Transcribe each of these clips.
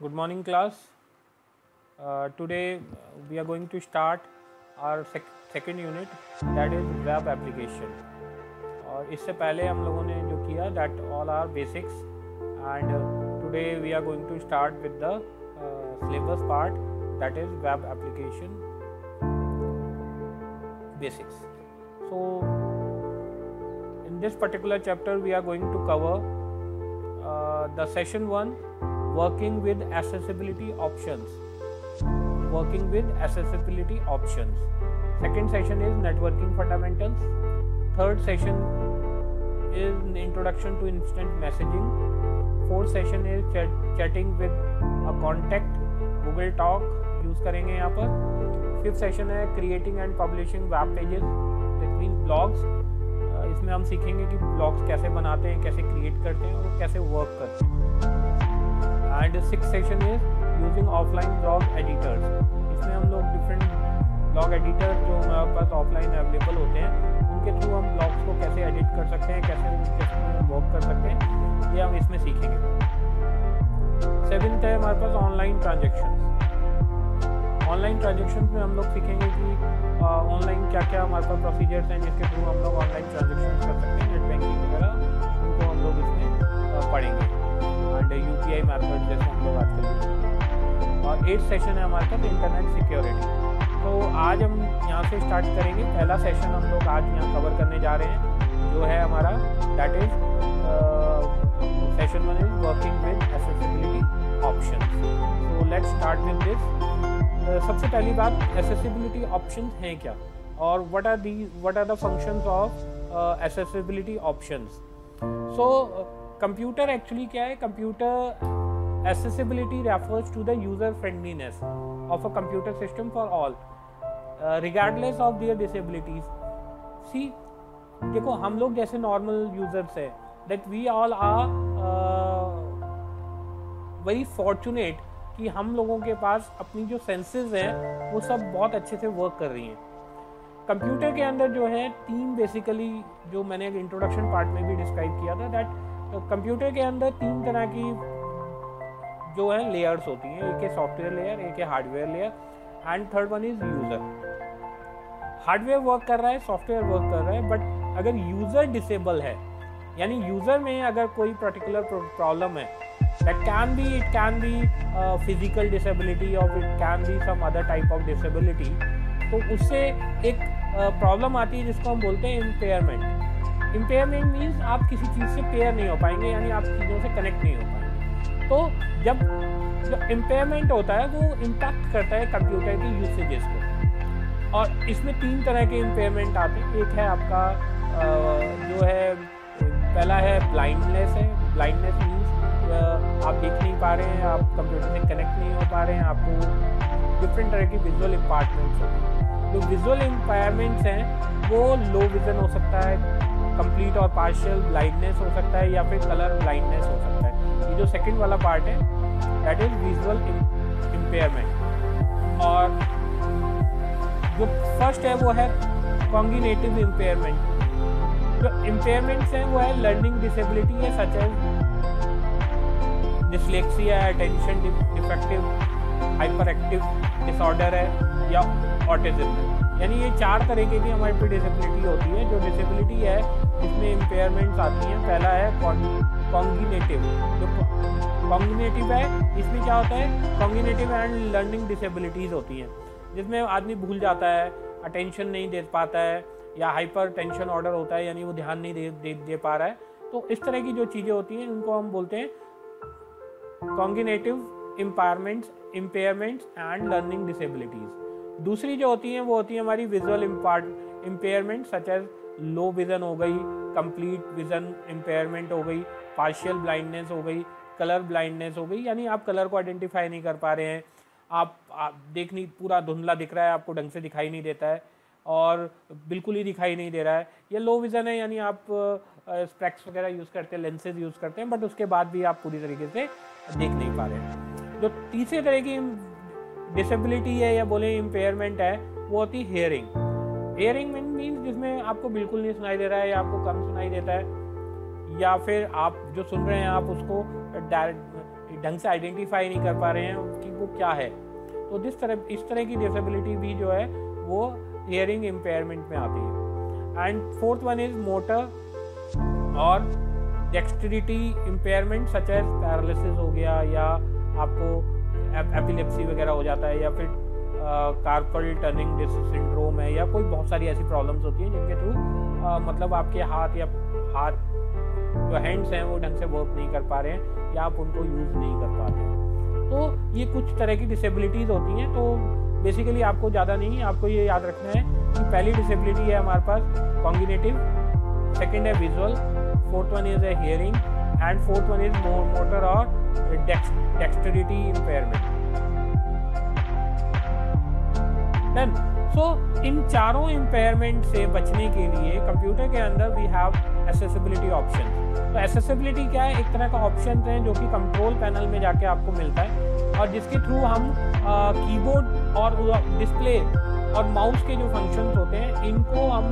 Good morning, class. Today we are going to start our second unit, that is web application. और इससे पहले हम लोगों ने जो किया that all are basics, and today we are going to start with the syllabus part, that is web application basics. So in this particular chapter we are going to cover the session 1, working with accessibility options. Second session is networking fundamentals. Third session is introduction to instant messaging. Fourth session is chatting with a contact, Google Talk use करेंगे यहाँ पर. Fifth session है creating and publishing web pages, that means blogs. इसमें हम सीखेंगे कि blogs कैसे बनाते हैं, कैसे क्रिएट करते हैं और कैसे वर्क करते हैं. And sixth session is using offline blog editors. इसमें हम लोग डिफरेंट ब्लॉग एडिटर जो हमारे पास ऑफलाइन अवेलेबल होते हैं उनके थ्रू हम ब्लॉग्स को कैसे एडिट कर सकते हैं, कैसे वर्क कर सकते हैं, ये हम इसमें सीखेंगे. सेवेंथ है हमारे पास ऑनलाइन ट्रांजेक्शन्स. ऑनलाइन ट्रांजेक्शन्स में हम लोग सीखेंगे कि ऑनलाइन क्या क्या हमारे पास प्रोसीजर्स हैं जिसके थ्रू हम लोग ऑनलाइन ट्रांजेक्शन्स कर सकते हैं, नेट बैंकिंग वगैरह उनको हम लोग इसमें पढ़ेंगे. एंड यूपीआई मैथड जैसे हम लोग आजकल यूज करते हैं. और 8th सेशन है हमारे पास इंटरनेट सिक्योरिटी. तो आज हम यहाँ से स्टार्ट करेंगे. पहला सेशन हम लोग आज यहाँ कवर करने जा रहे हैं जो है हमारा, that is session 1 is working with accessibility options. So let's start with this. सबसे पहली बात, एक्सेसिबिलिटी ऑप्शंस हैं क्या और what are the functions of accessibility options. So computer actually क्या है? Computer accessibility refers to the user friendliness of a computer system for all regardless of their disabilities. See देखो, हम लोग जैसे नॉर्मल यूजर्स हैं, that we all are very fortunate कि हम लोगों के पास अपनी जो सेंसेस हैं वो सब बहुत अच्छे से वर्क कर रही हैं. कंप्यूटर के अंदर जो है तीन बेसिकली, जो मैंने इंट्रोडक्शन पार्ट में भी डिस्क्राइब किया था, दैट कंप्यूटर के अंदर तीन तरह की जो है लेयर्स होती हैं. एक है सॉफ्टवेयर लेयर, एक है hardware layer, and third one is user. Hardware work कर रहा है, सॉफ्टवेयर वर्क कर रहा है, बट अगर यूजर डिसेबल है, यानी यूजर में अगर कोई पर्टिकुलर प्रॉब्लम है, that it can be physical disability or it can be some other type of disability, तो उससे एक प्रॉब्लम आती है जिसको हम बोलते हैं इम्पेयरमेंट. इम्पेयरमेंट मीन्स आप किसी चीज़ से पेयर नहीं हो पाएंगे, यानी आप चीज़ों से कनेक्ट नहीं हो पाएंगे. तो जब जो इम्पेयरमेंट होता है वो इम्पैक्ट करता है कंप्यूटर की यूसेजेस को. और इसमें तीन तरह के इम्पेयरमेंट आते हैं. एक है आपका जो है, पहला है ब्लाइंडनेस है. ब्लाइंडनेस मीन्स आप देख नहीं पा रहे हैं, आप कंप्यूटर से कनेक्ट नहीं हो पा रहे हैं, आपको डिफरेंट तरह की विजुअल इम्पायरमेंट्स होती हैं. जो विजुअल इम्पायरमेंट्स हैं वो लो विजन हो सकता है, कंप्लीट और पार्शियल ब्लाइंडनेस हो सकता है, या फिर कलर ब्लाइंडनेस हो सकता है. ये जो सेकंड वाला पार्ट है दैट इज विजुअल इम्पेयरमेंट. और जो फर्स्ट है वो है कॉग्निटिव इम्पेयरमेंट. जो इम्पेयरमेंट्स हैं वो है लर्निंग डिसेबिलिटी है, सच एज डिसलेक्सिया है, attention defective, hyper active disorder है, या ऑटिज्म है. यानी ये चार तरह की हमारे पे डिसेबिलिटी होती है. जो डिसेबिलिटी है इसमें इम्पेयरमेंट्स आती हैं. पहला है कॉग्निटिव. जो कॉग्निटिव है इसमें क्या होता है? कॉग्निटिव एंड लर्निंग डिसेबिलिटीज़ होती हैं जिसमें आदमी भूल जाता है, अटेंशन नहीं दे पाता है, या हाइपर टेंशन ऑर्डर होता है, यानी वो ध्यान नहीं दे पा रहा है. तो इस तरह की जो चीज़ें होती हैं उनको हम बोलते हैं cognitive impairments and learning disabilities. दूसरी जो होती हैं वो होती है हमारी visual impairment, such as low vision हो गई, कंप्लीट विज़न इम्पेयरमेंट हो गई, पार्शियल ब्लाइंडनेस हो गई, कलर ब्लाइंडनेस हो गई, यानी आप कलर को आइडेंटिफाई नहीं कर पा रहे हैं, आप देख नहीं, पूरा धुंधला दिख रहा है, आपको ढंग से दिखाई नहीं देता है और बिल्कुल ही दिखाई नहीं दे रहा है. ये लो विज़न है, यानी आप स्पेक्स वगैरह यूज़ करते हैं, लेंसेज यूज़ करते हैं, बट उसके बाद भी आप पूरी तरीके से देख नहीं पा रहे हैं. जो तीसरे तरह की डिसेबिलिटी है या बोले इम्पेयरमेंट है वो होती है हेयरिंग. हेयरिंग मीन्स जिसमें आपको बिल्कुल नहीं सुनाई दे रहा है, या आपको कम सुनाई देता है, या फिर आप जो सुन रहे हैं आप उसको ढंग से आइडेंटिफाई नहीं कर पा रहे हैं कि वो क्या है। तो इस तरह की डिसेबिलिटी भी जो है वो हियरिंग इम्पेयरमेंट में आती है। And fourth one is motor और dexterity impairment such as paralysis हो गया, या आपको एपिलेप्सी वगैरह हो जाता है, या फिर कार्पल टर्निंग सिंड्रोम है, या कोई बहुत सारी ऐसी प्रॉब्लम्स होती हैं जिनके थ्रू मतलब आपके हाथ जो हैंड्स हैं वो ढंग से वर्क नहीं कर पा रहे हैं, या आप उनको यूज़ नहीं कर पाते। तो ये कुछ तरह की डिसेबिलिटीज़ होती हैं। तो बेसिकली आपको ज़्यादा नहीं, आपको ये याद रखना है कि पहली डिसेबिलिटी है हमारे पास कॉग्निटिव, सेकेंड है visual, fourth one is hearing, and fourth one is motor और डेक्सटेरिटी इम्पेयरमेंट। डन। सो इन चारों इम्पेयरमेंट से बचने के लिए कंप्यूटर के अंदर वी हैव एक्सेसिबिलिटी ऑप्शन। तो एक्सेसिबिलिटी क्या है? एक तरह का ऑप्शन है जो कि कंट्रोल पैनल में जाके आपको मिलता है, और जिसके थ्रू हम कीबोर्ड और डिस्प्ले और माउस के जो फंक्शंस होते हैं इनको हम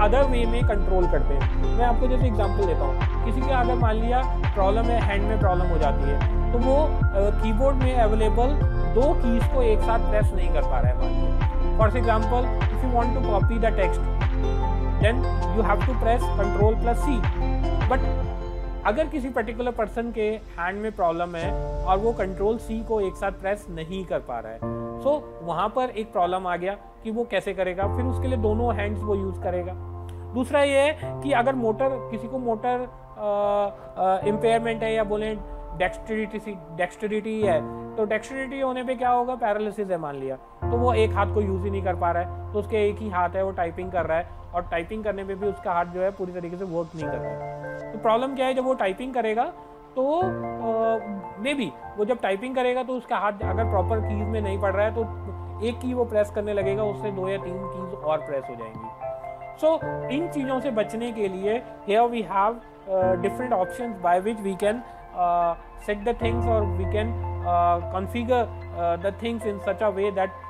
अदर वे में कंट्रोल करते हैं। मैं आपको जैसे एग्जांपल देता हूँ, किसी के अगर मान लिया प्रॉब्लम है, हैंड में प्रॉब्लम हो जाती है, तो वो कीबोर्ड में अवेलेबल 2 कीज को एक साथ प्रेस नहीं कर पा रहा है। मान लिया for example, if you want to copy the text then you have to press Ctrl+C। But अगर किसी पर्टिकुलर पर्सन के हैंड में प्रॉब्लम है और वो Ctrl+C को एक साथ प्रेस नहीं कर पा रहा है, सो वहाँ पर एक प्रॉब्लम आ गया कि वो कैसे करेगा। फिर उसके लिए दोनों हैंड्स वो यूज़ करेगा। दूसरा ये है कि अगर किसी को मोटर इम्पेयरमेंट है, या बोलें डेक्सटेरिटी है, तो डेक्सटेरिटी होने पे क्या होगा? पैरालिसिस है मान लिया, तो वो एक हाथ को यूज़ ही नहीं कर पा रहा है, तो उसके एक ही हाथ है, वो टाइपिंग कर रहा है, और टाइपिंग करने पे भी उसका हाथ जो है पूरी तरीके से वर्क नहीं कर रहा है। तो प्रॉब्लम क्या है? जब वो टाइपिंग करेगा तो मे बी वो जब टाइपिंग करेगा तो उसका हाथ अगर प्रॉपर कीज में नहीं पड़ रहा है तो एक की वो प्रेस करने लगेगा, उससे 2 या 3 कीज और प्रेस हो जाएंगी। सो इन चीज़ों से बचने के लिए here we have different options by which we can set the things, or we can configure the things in such a way that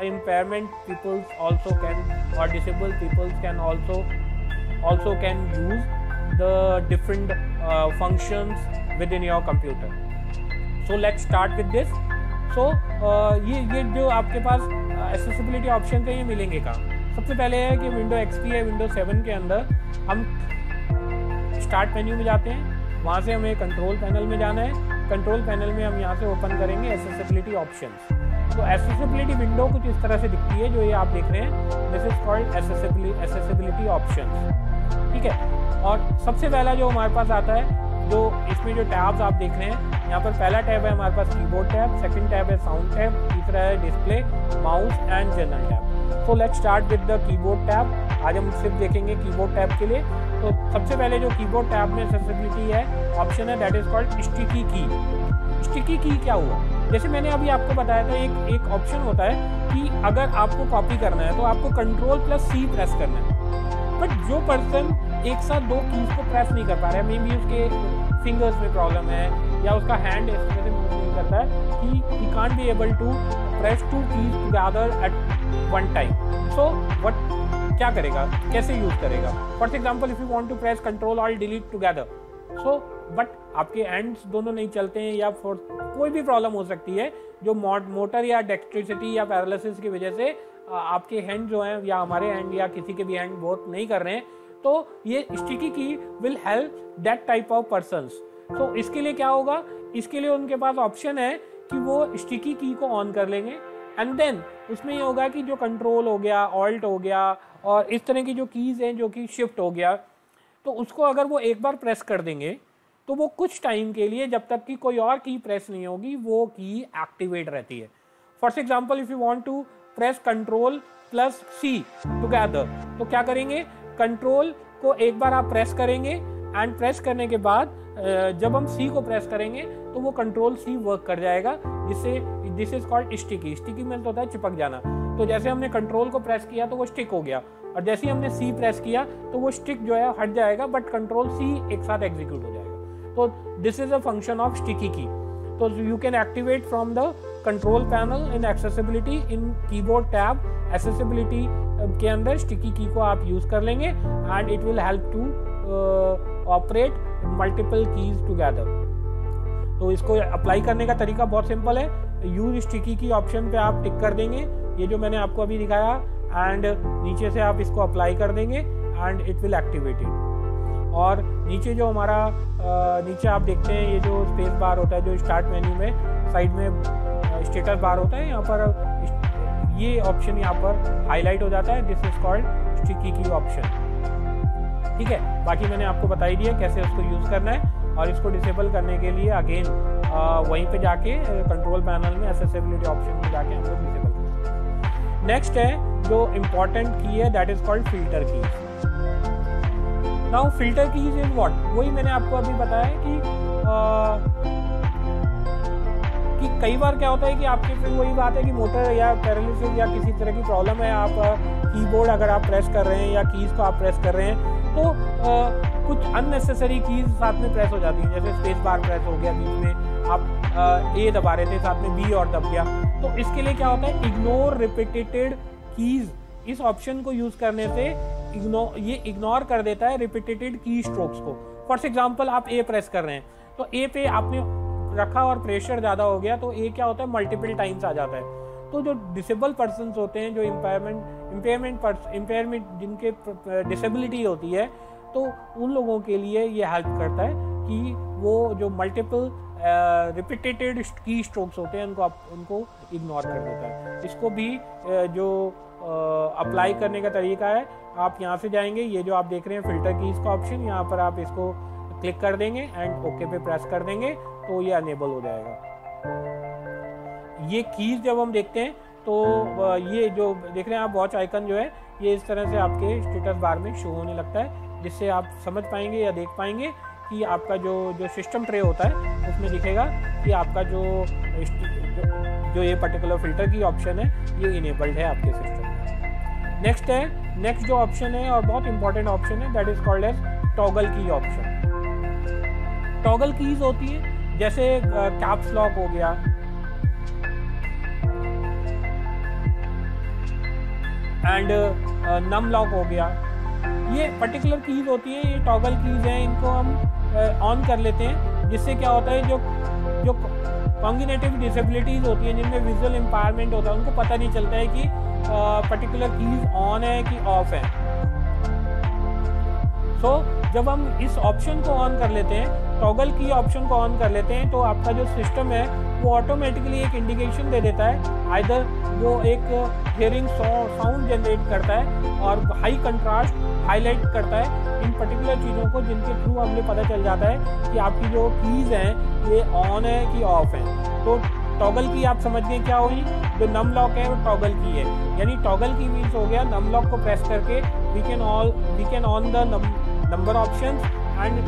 impairment people also can, or disabled people can also can use the different functions within your computer. So let's start with this. So ये जो आपके पास accessibility option है ये मिलेंगे कहाँ? सबसे पहले है कि विंडो XP है, विंडो 7 के अंदर हम स्टार्ट मेन्यू में जाते हैं, वहाँ से हमें कंट्रोल पैनल में जाना है। कंट्रोल पैनल में हम यहाँ से ओपन करेंगे एक्सेसिबिलिटी ऑप्शंस। तो एक्सेसिबिलिटी विंडो कुछ इस तरह से दिखती है जो ये आप देख रहे हैं, this is called accessibility options. ठीक है, और सबसे पहला जो हमारे पास आता है, जो इसमें जो टैब्स आप देख रहे हैं, यहाँ पर पहला टैब है हमारे पास कीबोर्ड टैब, सेकंड टैब है साउंड टैब, तीसरा है display, mouse and general tab. So let's start with the keyboard tab. आज हम सिर्फ देखेंगे कीबोर्ड टैब के लिए। तो सबसे पहले जो कीबोर्ड टैब में एक्सेसिबिलिटी है ऑप्शन है, दैट इज कॉल्ड स्टिकी की। स्टिकी की क्या हुआ? जैसे मैंने अभी आपको बताया था, एक ऑप्शन होता है कि अगर आपको कॉपी करना है तो आपको Ctrl+C प्रेस करना है, बट जो पर्सन एक साथ 2 कीज को प्रेस नहीं कर पा रहा है, मे बी उसके फिंगर्स में प्रॉब्लम है, या उसका हैंड इस तरह से मूव नहीं करता है कि he can't be able to press 2 keys together at one time. So क्या करेगा, कैसे यूज करेगा? For example, if you want to press Ctrl+Alt+Delete together, so but आपके हैंड्स दोनों नहीं चलते हैं, या फॉर कोई भी प्रॉब्लम हो सकती है जो मोटर या डेक्सटेरिटी या पैरालिसिस की वजह से आपके हैंड जो हैं, या हमारे हैंड या किसी के भी हैंड वर्क नहीं कर रहे हैं, तो ये स्टिकी की will help that type of persons. तो इसके लिए क्या होगा? इसके लिए उनके पास ऑप्शन है कि वो स्टिकी की को ऑन कर लेंगे, एंड देन उसमें ये होगा कि जो कंट्रोल हो गया, ऑल्ट हो गया, और इस तरह की जो कीज़ हैं जो कि शिफ्ट हो गया, तो उसको अगर वो एक बार प्रेस कर देंगे तो वो कुछ टाइम के लिए, जब तक कि कोई और की प्रेस नहीं होगी, वो की एक्टिवेट रहती है। For example, if you want to press Ctrl+C together, तो क्या करेंगे? कंट्रोल को एक बार आप प्रेस करेंगे, एंड प्रेस करने के बाद जब हम C को प्रेस करेंगे तो वो Ctrl+C वर्क कर जाएगा, जिससे this is called sticky. Sticky means होता है चिपक जाना। तो जैसे हमने कंट्रोल को प्रेस किया तो वो स्टिक हो गया, और जैसे ही हमने C प्रेस किया तो वो स्टिक जो है हट जाएगा, बट Ctrl+C एक साथ एग्जीक्यूट हो जाएगा। तो this is a function of sticky key. तो you can activate from the control panel in accessibility in keyboard tab. Accessibility के अंदर स्टिकी की को आप यूज कर लेंगे, and it will help to operate multiple keys together. तो इसको apply करने का तरीका बहुत सिंपल है, यूज स्टिकी की ऑप्शन पे आप टिक कर देंगे, ये जो मैंने आपको अभी दिखाया, एंड नीचे से आप इसको अप्लाई कर देंगे and it will activate it. और नीचे जो हमारा नीचे आप देखते हैं ये जो स्पेस बार होता है, जो स्टार्ट मेन्यू में साइड में स्टेटस बार होता है, यहाँ पर ये ऑप्शन यहाँ पर हाईलाइट हो जाता है, दिस इज कॉल्ड स्टिकी की ऑप्शन। ठीक है, बाकी मैंने आपको बता ही दिया कैसे उसको यूज़ करना है। और इसको डिसेबल करने के लिए अगेन वहीं पे जाके कंट्रोल पैनल में एक्सेसिबिलिटी ऑप्शन में जाके हम लोग डिसेबल करते हैं। नेक्स्ट है जो इम्पॉर्टेंट की है, that is called filter keys. Now filter keys is what, वही मैंने आपको अभी बताया कि कई बार क्या होता है कि आपके फिर वही बात है कि मोटर या पैरालिसिस या किसी तरह की प्रॉब्लम है, आप कीबोर्ड अगर आप प्रेस कर रहे हैं या कीज को आप प्रेस कर रहे हैं तो कुछ अननेसेसरी कीज साथ में प्रेस हो जाती हैं, जैसे स्पेस बार प्रेस हो गया, बीच में आप ए दबा रहे थे, साथ में बी और दब गया। तो इसके लिए क्या होता है, इग्नोर रिपीटेटेड कीज, इस ऑप्शन को यूज करने से ये इग्नोर कर देता है रिपीटेटेड की स्ट्रोक्स को। फॉर एग्जांपल आप ए प्रेस कर रहे हैं, तो ए पे आपने रखा और प्रेशर ज़्यादा हो गया, तो ए क्या होता है, मल्टीपल टाइम्स आ जाता है। तो जो डिसेबल पर्सन होते हैं, जो इम्पेयरमेंट जिनके डिसेबिलिटी होती है, तो उन लोगों के लिए ये हेल्प करता है कि वो जो मल्टीपल रिपीटेटेड की स्ट्रोक्स होते हैं उनको इग्नोर कर देता है। इसको भी जो अप्लाई करने का तरीका है, आप यहाँ से जाएंगे, ये जो आप देख रहे हैं फिल्टर कीज का ऑप्शन, यहाँ पर आप इसको क्लिक कर देंगे एंड ओके पे प्रेस कर देंगे तो ये अनेबल हो जाएगा। ये कीज जब हम देखते हैं तो ये जो देख रहे हैं आप वॉच आइकन जो है, ये इस तरह से आपके स्टेटस बार में शो होने लगता है, जिससे आप समझ पाएंगे या देख पाएंगे कि आपका जो सिस्टम ट्रे होता है उसमें दिखेगा कि आपका जो ये पर्टिकुलर फिल्टर की ऑप्शन है ये इनेबल्ड है आपके सिस्टम में। नेक्स्ट जो ऑप्शन है और बहुत इंपॉर्टेंट ऑप्शन है, that is called as toggle key option. Toggle keys होती है जैसे कैप्स लॉक हो गया, एंड नम लॉक हो गया, ये पर्टिकुलर कीज होती है, ये टॉगल कीज हैं, इनको हम ऑन कर लेते हैं, जिससे क्या होता है जो कॉन्गिनेटिव डिसेबिलिटीज होती हैं, जिनमें विजुअल एम्पावरमेंट होता है, उनको पता नहीं चलता है कि पर्टिकुलर कीज ऑन है कि ऑफ है। सो जब हम इस ऑप्शन को ऑन कर लेते हैं, टॉगल की ऑप्शन को ऑन कर लेते हैं, तो आपका जो सिस्टम है वो ऑटोमेटिकली एक इंडिकेशन दे देता है, आइदर वो एक हियरिंग साउंड जनरेट करता है और हाई कंट्रास्ट हाईलाइट करता है इन पर्टिकुलर चीज़ों को, जिनके थ्रू हमें पता चल जाता है कि आपकी जो कीज़ हैं ये ऑन है कि ऑफ है। तो टॉगल की आप समझ गए क्या हुई, जो नम लॉक है वो टॉगल की है, यानी टॉगल की मीन्स हो गया नम लॉक को प्रेस करके we can on the number options and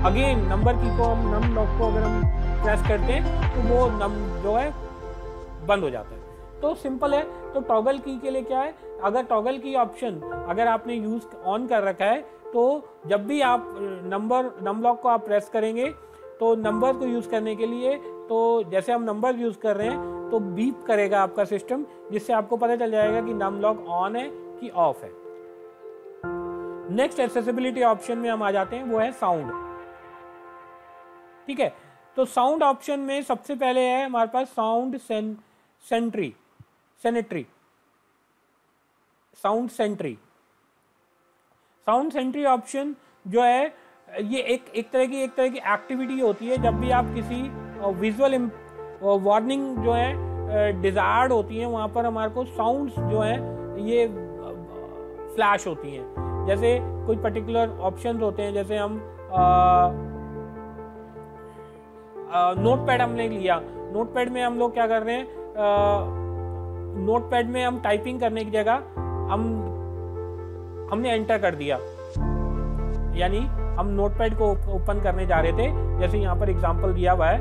again number key को हम नम लॉक को अगर हम प्रेस करते हैं तो वो नम जो है बंद हो जाता है। तो सिंपल है। तो टॉगल की के लिए क्या है, अगर टॉगल की ऑप्शन अगर आपने यूज ऑन कर रखा है तो जब भी आप नम लॉक को आप प्रेस करेंगे तो नंबर को यूज करने के लिए, तो जैसे हम नंबर यूज कर रहे हैं तो बीप करेगा आपका सिस्टम, जिससे आपको पता चल जाएगा कि नम लॉक ऑन है कि ऑफ है। नेक्स्ट एक्सेसिबिलिटी ऑप्शन में हम आ जाते हैं, वो है साउंड। ठीक है, तो साउंड ऑप्शन में सबसे पहले है हमारे पास साउंड सेंट्री ऑप्शन जो है ये एक तरह की एक्टिविटी होती है। जब भी आप किसी विजुअल वार्निंग जो है डिजायर्ड होती है, वहाँ पर हमारे को साउंड्स जो है ये फ्लैश होती हैं। जैसे कुछ पर्टिकुलर ऑप्शंस होते हैं, जैसे हम नोटपैड हमने लिया, नोटपैड में हम लोग क्या कर रहे हैं, नोटपैड में हम टाइपिंग करने की जगह हमने एंटर कर दिया, यानी हम नोटपैड को ओपन करने जा रहे थे। जैसे यहाँ पर एग्जांपल दिया हुआ है,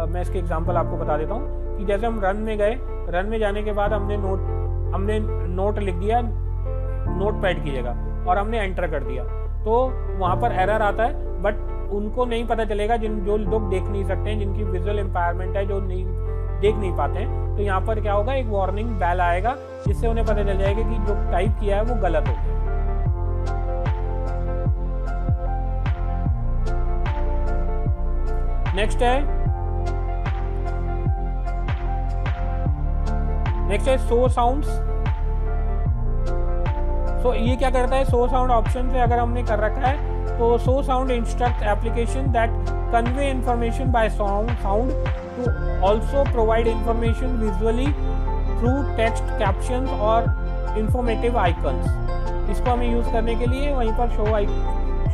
मैं इसके एग्जांपल आपको बता देता हूँ कि जैसे हम रन में गए, रन में जाने के बाद हमने नोट लिख दिया नोटपैड की जगह और हमने एंटर कर दिया, तो वहाँ पर एरर आता है, बट उनको नहीं पता चलेगा जो लोग देख नहीं सकते हैं, जिनकी विजुअल एम्पावरमेंट है, जो नहीं देख नहीं पाते हैं। तो यहाँ पर क्या होगा, एक वार्निंग बेल आएगा, जिससे उन्हें पता चल जाएगा कि जो टाइप किया है वो गलत हो गया। नेक्स्ट है शो साउंड्स। तो ये क्या करता है, शो साउंड ऑप्शन से अगर हमने कर रखा है तो show sound instruct application that convey information by sound to also provide information visually through text captions और इंफॉर्मेटिव आइकन्स। इसको हमें यूज़ करने के लिए वहीं पर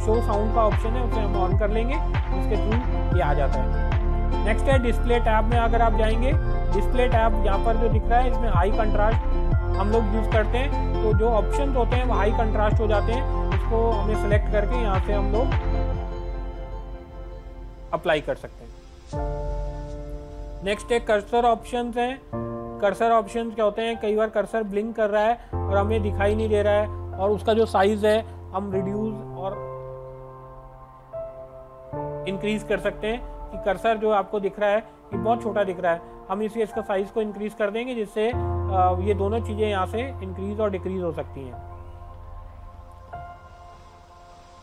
शो साउंड का ऑप्शन है, उसे हम ऑन कर लेंगे, उसके थ्रू ये आ जाता है। नेक्स्ट है डिस्प्ले टैब में अगर आप जाएंगे, डिस्प्ले टैब यहाँ पर जो दिख रहा है इसमें हाई कंट्रास्ट हम लोग यूज़ करते हैं, तो जो ऑप्शंस होते हैं वो हाई कंट्रास्ट हो जाते हैं, इसको हमें सेलेक्ट करके यहाँ से हम लोग अप्लाई कर सकते हैं। नेक्स्ट है कर्सर ऑप्शंस हैं। कर्सर ऑप्शंस क्या होते हैं, कई बार कर्सर ब्लिंक कर रहा है और हमें दिखाई नहीं दे रहा है और उसका जो साइज है हम रिड्यूस और इंक्रीज कर सकते हैं कि कर्सर जो आपको दिख रहा है ये बहुत छोटा दिख रहा है, हम इसे इसका साइज को इंक्रीज कर देंगे जिससे ये दोनों चीज़ें यहाँ से इंक्रीज और डिक्रीज हो सकती हैं।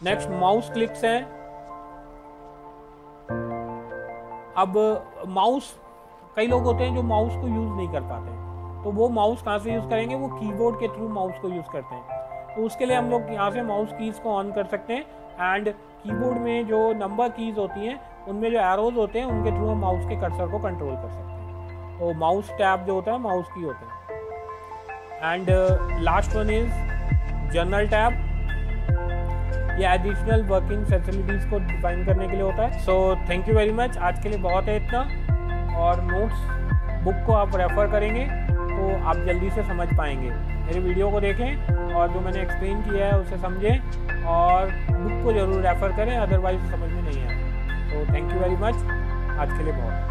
नेक्स्ट माउस क्लिक्स हैं। अब माउस, कई लोग होते हैं जो माउस को यूज़ नहीं कर पाते हैं, तो वो माउस कहाँ से यूज़ करेंगे, वो कीबोर्ड के थ्रू माउस को यूज़ करते हैं। तो उसके लिए हम लोग यहाँ से माउस कीज़ को ऑन कर सकते हैं एंड कीबोर्ड में जो नंबर कीज़ होती हैं उनमें जो एरोज होते हैं उनके थ्रू हम माउस के कर्सर को कंट्रोल कर सकते हैं। तो माउस टैब जो होता है माउस की होते हैं। And last one is journal tab. ये एडिशनल वर्किंग फैसिलिटीज़ को डिफाइन करने के लिए होता है। So thank you very much, आज के लिए बहुत है इतना। और नोट्स बुक को आप रेफ़र करेंगे तो आप जल्दी से समझ पाएंगे। मेरे वीडियो को देखें और जो मैंने एक्सप्लेन किया है उसे समझें और बुक को ज़रूर रेफ़र करें, अदरवाइज समझ में नहीं आए। तो थैंक यू वेरी मच, आज के लिए बहुत।